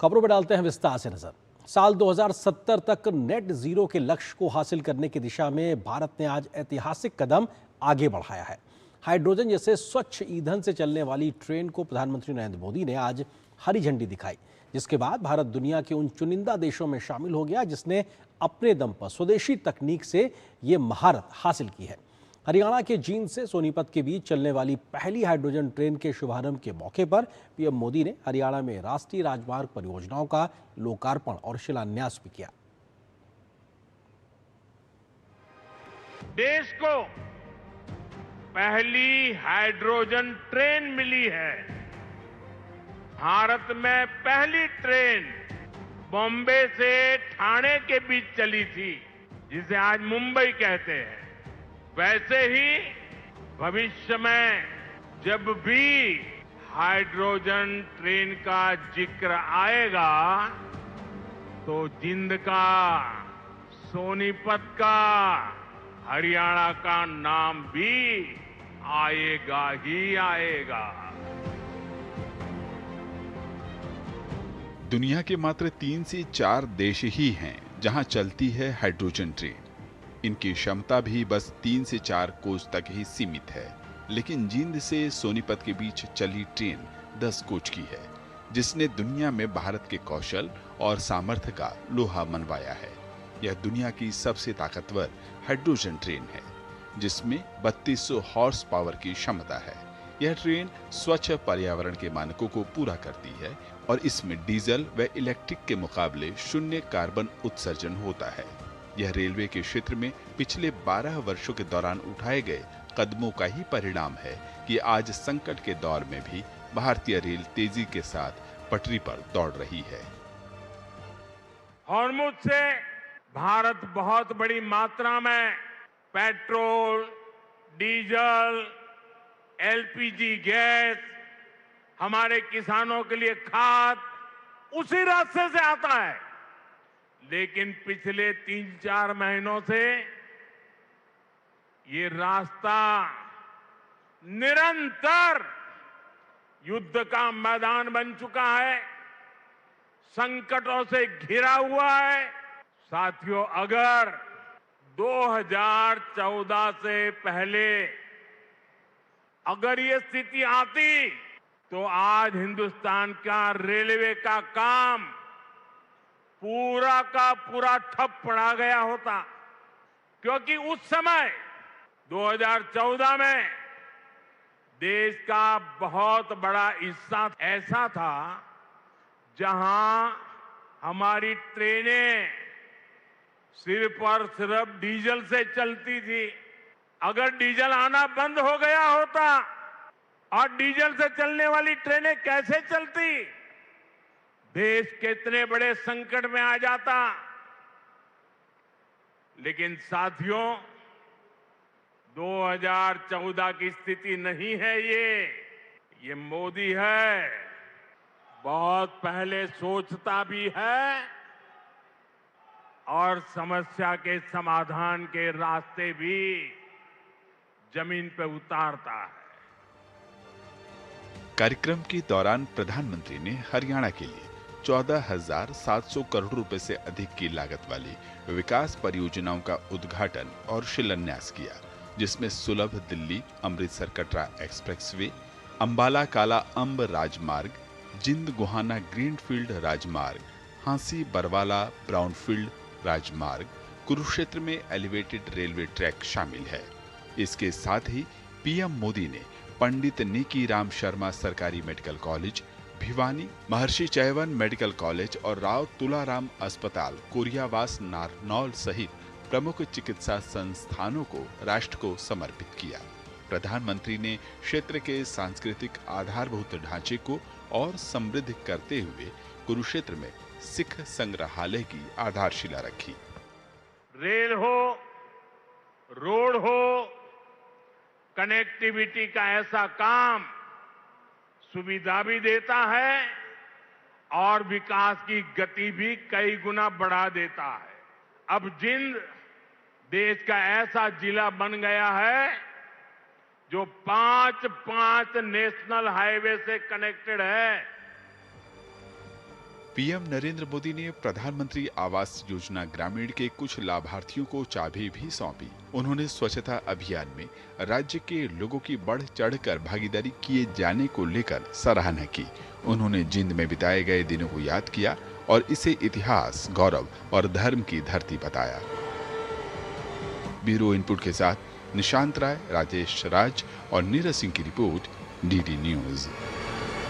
खबरों में डालते हैं विस्तार से नजर। साल 2070 तक नेट जीरो के लक्ष्य को हासिल करने की दिशा में भारत ने आज ऐतिहासिक कदम आगे बढ़ाया है। हाइड्रोजन जैसे स्वच्छ ईंधन से चलने वाली ट्रेन को प्रधानमंत्री नरेंद्र मोदी ने आज हरी झंडी दिखाई, जिसके बाद भारत दुनिया के उन चुनिंदा देशों में शामिल हो गया जिसने अपने दम पर स्वदेशी तकनीक से ये महारत हासिल की है। हरियाणा के जींद से सोनीपत के बीच चलने वाली पहली हाइड्रोजन ट्रेन के शुभारंभ के मौके पर पीएम मोदी ने हरियाणा में राष्ट्रीय राजमार्ग परियोजनाओं का लोकार्पण और शिलान्यास भी किया। देश को पहली हाइड्रोजन ट्रेन मिली है। भारत में पहली ट्रेन बॉम्बे से ठाणे के बीच चली थी, जिसे आज मुंबई कहते हैं। वैसे ही भविष्य में जब भी हाइड्रोजन ट्रेन का जिक्र आएगा तो जींद का, सोनीपत का, हरियाणा का नाम भी आएगा ही आएगा। दुनिया के मात्र 3 से 4 देश ही हैं जहां चलती है हाइड्रोजन ट्रेन। इनकी क्षमता भी बस 3 से 4 कोच तक ही सीमित है, लेकिन जींद से सोनीपत के बीच चली ट्रेन 10 कोच की है, जिसने दुनिया में भारत के कौशल और सामर्थ्य का लोहा मनवाया है। यह दुनिया की सबसे ताकतवर हाइड्रोजन ट्रेन है, जिसमें 3200 हॉर्स पावर की क्षमता है। यह ट्रेन स्वच्छ पर्यावरण के मानकों को पूरा करती है और इसमें डीजल व इलेक्ट्रिक के मुकाबले शून्य कार्बन उत्सर्जन होता है। यह रेलवे के क्षेत्र में पिछले 12 वर्षों के दौरान उठाए गए कदमों का ही परिणाम है कि आज संकट के दौर में भी भारतीय रेल तेजी के साथ पटरी पर दौड़ रही है। हॉर्मुज से भारत बहुत बड़ी मात्रा में पेट्रोल, डीजल, एलपीजी गैस, हमारे किसानों के लिए खाद उसी रास्ते से आता है। लेकिन पिछले 3-4 महीनों से ये रास्ता निरंतर युद्ध का मैदान बन चुका है, संकटों से घिरा हुआ है। साथियों, अगर 2014 से पहले अगर ये स्थिति आती तो आज हिंदुस्तान का रेलवे का काम पूरा का पूरा ठप पड़ा गया होता, क्योंकि उस समय 2014 में देश का बहुत बड़ा हिस्सा ऐसा था जहां हमारी ट्रेनें सिर्फ और सिर्फ डीजल से चलती थी। अगर डीजल आना बंद हो गया होता और डीजल से चलने वाली ट्रेनें कैसे चलती, देश कितने बड़े संकट में आ जाता। लेकिन साथियों, 2014 की स्थिति नहीं है ये मोदी है। बहुत पहले सोचता भी है और समस्या के समाधान के रास्ते भी जमीन पे उतारता है। कार्यक्रम के दौरान प्रधानमंत्री ने हरियाणा के लिए 14,700 करोड़ रुपए से अधिक की लागत वाली विकास परियोजनाओं का उद्घाटन और शिलान्यास किया, जिसमें सुलभ दिल्ली अमृतसर कटरा एक्सप्रेसवे, अंबाला काला अंब राजमार्ग, जिंद गोहाना ग्रीनफील्ड राजमार्ग, हांसी बरवाला ब्राउनफील्ड राजमार्ग, कुरुक्षेत्र में एलिवेटेड रेलवे ट्रैक शामिल है। इसके साथ ही पीएम मोदी ने पंडित निकी राम शर्मा सरकारी मेडिकल कॉलेज, भिवानी महर्षि चैवन मेडिकल कॉलेज और राव तुलाराम अस्पताल कोरियावास नारनौल सहित प्रमुख चिकित्सा संस्थानों को राष्ट्र को समर्पित किया। प्रधानमंत्री ने क्षेत्र के सांस्कृतिक आधारभूत ढांचे को और समृद्ध करते हुए कुरुक्षेत्र में सिख संग्रहालय की आधारशिला रखी। रेल हो, रोड हो, कनेक्टिविटी का ऐसा काम सुविधा भी देता है और विकास की गति भी कई गुना बढ़ा देता है। अब जिंद देश का ऐसा जिला बन गया है जो 5 नेशनल हाईवे से कनेक्टेड है। पीएम नरेंद्र मोदी ने प्रधानमंत्री आवास योजना ग्रामीण के कुछ लाभार्थियों को चाबी भी सौंपी। उन्होंने स्वच्छता अभियान में राज्य के लोगों की बढ़ चढ़कर भागीदारी किए जाने को लेकर सराहना की। उन्होंने जिंद में बिताए गए दिनों को याद किया और इसे इतिहास, गौरव और धर्म की धरती बताया। ब्यूरो इनपुट के साथ निशांत राय, राजेश राज और नीरज सिंह की रिपोर्ट, डीडी न्यूज।